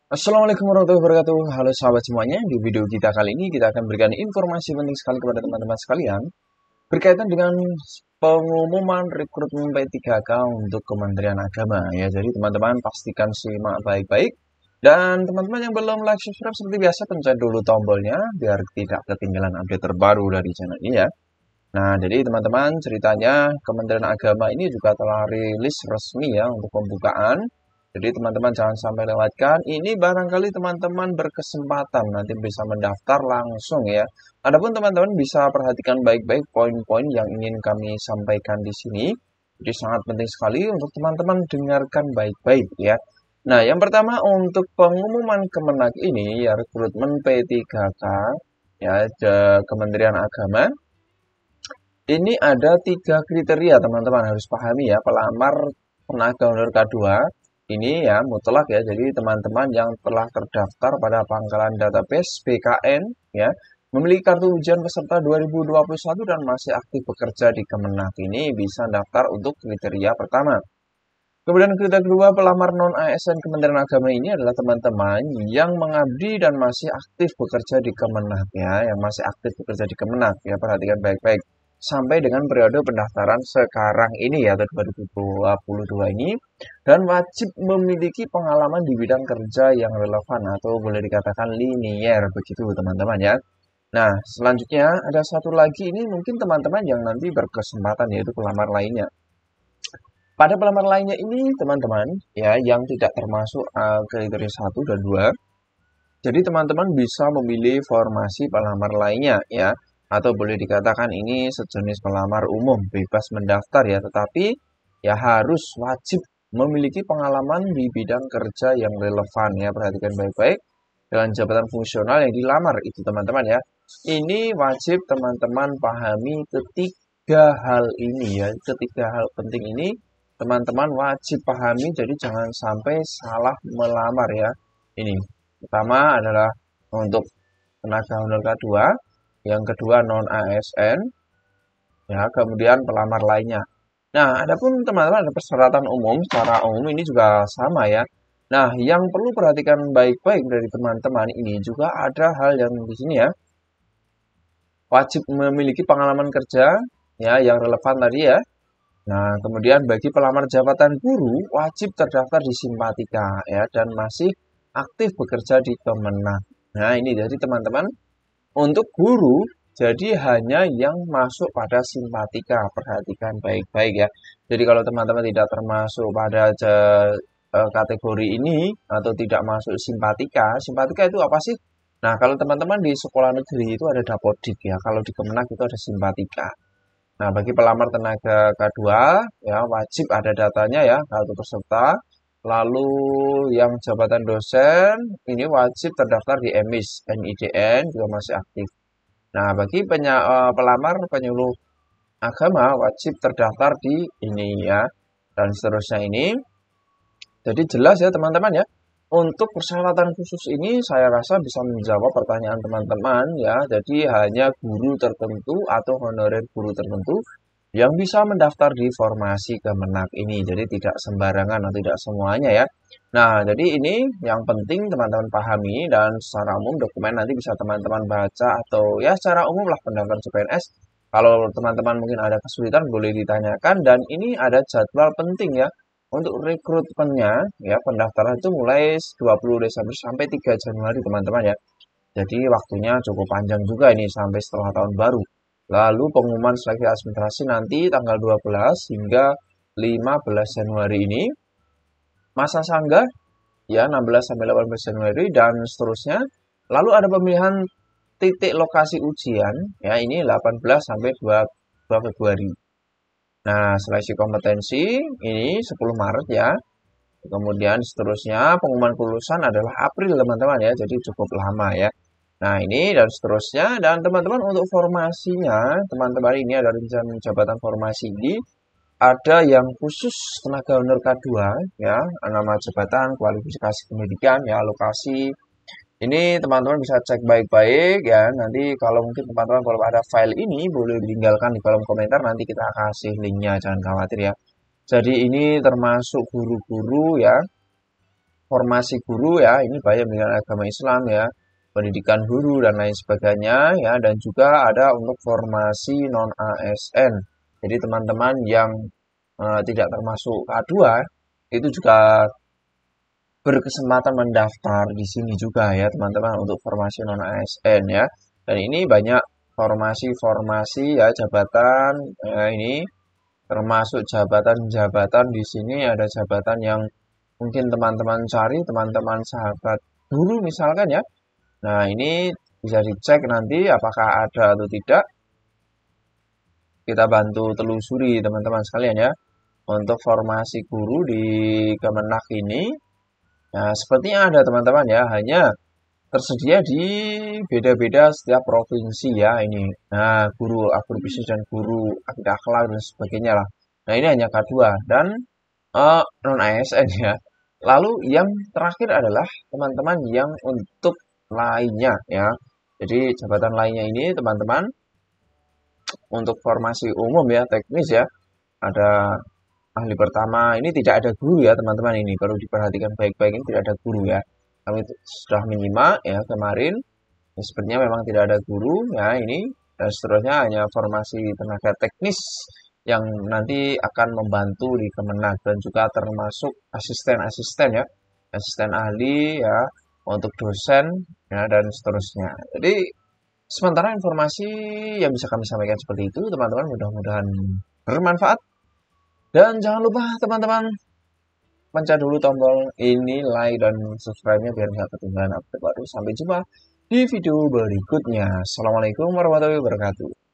Assalamualaikum warahmatullahi wabarakatuh. Halo sahabat semuanya. Di video kita kali ini kita akan berikan informasi penting sekali kepada teman-teman sekalian berkaitan dengan pengumuman rekrutmen P3K untuk Kementerian Agama ya. Jadi teman-teman pastikan simak baik-baik dan teman-teman yang belum like subscribe seperti biasa pencet dulu tombolnya biar tidak ketinggalan update terbaru dari channel ini ya. Nah, jadi teman-teman ceritanya Kementerian Agama ini juga telah rilis resmi ya untuk pembukaan. Jadi teman-teman jangan sampai lewatkan. Ini barangkali teman-teman berkesempatan nanti bisa mendaftar langsung ya. Adapun teman-teman bisa perhatikan baik-baik poin-poin yang ingin kami sampaikan di sini. Jadi sangat penting sekali untuk teman-teman dengarkan baik-baik ya. Nah, yang pertama untuk pengumuman Kemenak ini ya rekrutmen P3K ya Kementerian Agama. Ini ada 3 kriteria teman-teman harus pahami ya. Pelamar tenaga honor K2 ini ya mutlak ya. Jadi teman-teman yang telah terdaftar pada pangkalan database BKN ya, memiliki kartu ujian peserta 2021 dan masih aktif bekerja di Kemenak ini bisa daftar untuk kriteria pertama. Kemudian kriteria kedua, pelamar non-ASN Kementerian Agama ini adalah teman-teman yang mengabdi dan masih aktif bekerja di Kemenak ya, yang masih aktif bekerja di Kemenak ya, perhatikan baik-baik. Sampai dengan periode pendaftaran sekarang ini ya, atau 2022 ini, dan wajib memiliki pengalaman di bidang kerja yang relevan atau boleh dikatakan linier begitu teman-teman ya. Nah, selanjutnya ada satu lagi ini mungkin teman-teman yang nanti berkesempatan yaitu pelamar lainnya. Pada pelamar lainnya ini teman-teman ya yang tidak termasuk kriteria 1 dan 2. Jadi teman-teman bisa memilih formasi pelamar lainnya ya atau boleh dikatakan ini sejenis pelamar umum bebas mendaftar ya tetapi ya harus wajib memiliki pengalaman di bidang kerja yang relevan ya perhatikan baik-baik dengan jabatan fungsional yang dilamar itu teman-teman ya. Ini wajib teman-teman pahami ketiga hal ini ya, ketiga hal penting ini teman-teman wajib pahami, jadi jangan sampai salah melamar ya. Ini pertama adalah untuk tenaga honor K2, yang kedua non ASN, ya kemudian pelamar lainnya. Nah, adapun teman-teman ada persyaratan umum, secara umum ini juga sama ya. Nah, yang perlu perhatikan baik-baik dari teman-teman ini juga ada hal yang di sini ya. Wajib memiliki pengalaman kerja ya yang relevan tadi ya. Nah, kemudian bagi pelamar jabatan guru wajib terdaftar di Simpatika ya dan masih aktif bekerja di Kemenak. Nah, ini jadi teman-teman untuk guru jadi hanya yang masuk pada Simpatika. Perhatikan baik-baik ya. Jadi kalau teman-teman tidak termasuk pada kategori ini atau tidak masuk Simpatika, Simpatika itu apa sih? Nah, kalau teman-teman di sekolah negeri itu ada Dapodik ya. Kalau di Kemenak itu ada Simpatika. Nah, bagi pelamar tenaga K2 ya wajib ada datanya ya kartu peserta. Lalu yang jabatan dosen ini wajib terdaftar di EMIS, NIDN juga masih aktif. Nah, bagi pelamar penyuluh agama wajib terdaftar di ini ya dan seterusnya ini. Jadi jelas ya teman-teman ya. Untuk persyaratan khusus ini saya rasa bisa menjawab pertanyaan teman-teman ya. Jadi hanya guru tertentu atau honorer guru tertentu yang bisa mendaftar di formasi Kemenak ini. Jadi tidak sembarangan atau tidak semuanya ya. Nah, jadi ini yang penting teman-teman pahami dan secara umum dokumen nanti bisa teman-teman baca atau ya secara umum lah pendaftaran CPNS. Kalau teman-teman mungkin ada kesulitan boleh ditanyakan dan ini ada jadwal penting ya. Untuk rekrutmennya ya pendaftaran itu mulai 20 Desember sampai 3 Januari teman-teman ya. Jadi waktunya cukup panjang juga ini sampai setelah tahun baru. Lalu pengumuman seleksi administrasi nanti tanggal 12 hingga 15 Januari ini. Masa sanggah ya 16 sampai 18 Januari dan seterusnya. Lalu ada pemilihan titik lokasi ujian ya ini 18 sampai 2 Februari. Nah, seleksi kompetensi ini 10 Maret ya. Kemudian seterusnya pengumuman kelulusan adalah April teman-teman ya. Jadi cukup lama ya. Nah, ini dan seterusnya dan teman-teman untuk formasinya, teman-teman ini ada rencana jabatan formasi ini ada yang khusus tenaga honor K2 ya, nama jabatan, kualifikasi pendidikan ya, lokasi. Ini teman-teman bisa cek baik-baik ya. Nanti kalau mungkin teman-teman kalau ada file ini boleh ditinggalkan di kolom komentar. Nanti kita kasih linknya, jangan khawatir ya. Jadi ini termasuk guru-guru ya. formasi guru ya, ini banyak dengan agama Islam ya, pendidikan guru dan lain sebagainya ya, dan juga ada untuk formasi non ASN. Jadi teman-teman yang tidak termasuk K2 itu juga berkesempatan mendaftar di sini juga ya teman-teman untuk formasi non ASN ya. Dan ini banyak formasi-formasi ya jabatan ini termasuk jabatan-jabatan di sini ada jabatan yang mungkin teman-teman cari, teman-teman sahabat guru misalkan ya. Nah, ini bisa dicek nanti apakah ada atau tidak. Kita bantu telusuri teman-teman sekalian ya. Untuk formasi guru di Kemenak ini, nah sepertinya ada teman-teman ya, hanya tersedia di beda-beda setiap provinsi ya ini. Nah, guru agrobisnis dan guru akhlak dan sebagainya lah. Nah, ini hanya K2 dan non ASN ya. Lalu yang terakhir adalah teman-teman yang untuk lainnya ya. Jadi jabatan lainnya ini teman-teman untuk formasi umum ya, teknis ya. Ada ahli pertama, ini tidak ada guru ya teman-teman, ini perlu diperhatikan baik-baik, ini tidak ada guru ya. Kami sudah menyimak ya kemarin, ya, sepertinya memang tidak ada guru ya ini, dan seterusnya hanya formasi tenaga teknis yang nanti akan membantu di Kemenak dan juga termasuk asisten-asisten ya, asisten ahli ya, untuk dosen ya dan seterusnya. Jadi sementara informasi yang bisa kami sampaikan seperti itu, teman-teman, mudah-mudahan bermanfaat. Dan jangan lupa teman-teman pencet dulu tombol ini, like dan subscribe-nya biar nggak ketinggalan update baru. Sampai jumpa di video berikutnya. Assalamualaikum warahmatullahi wabarakatuh.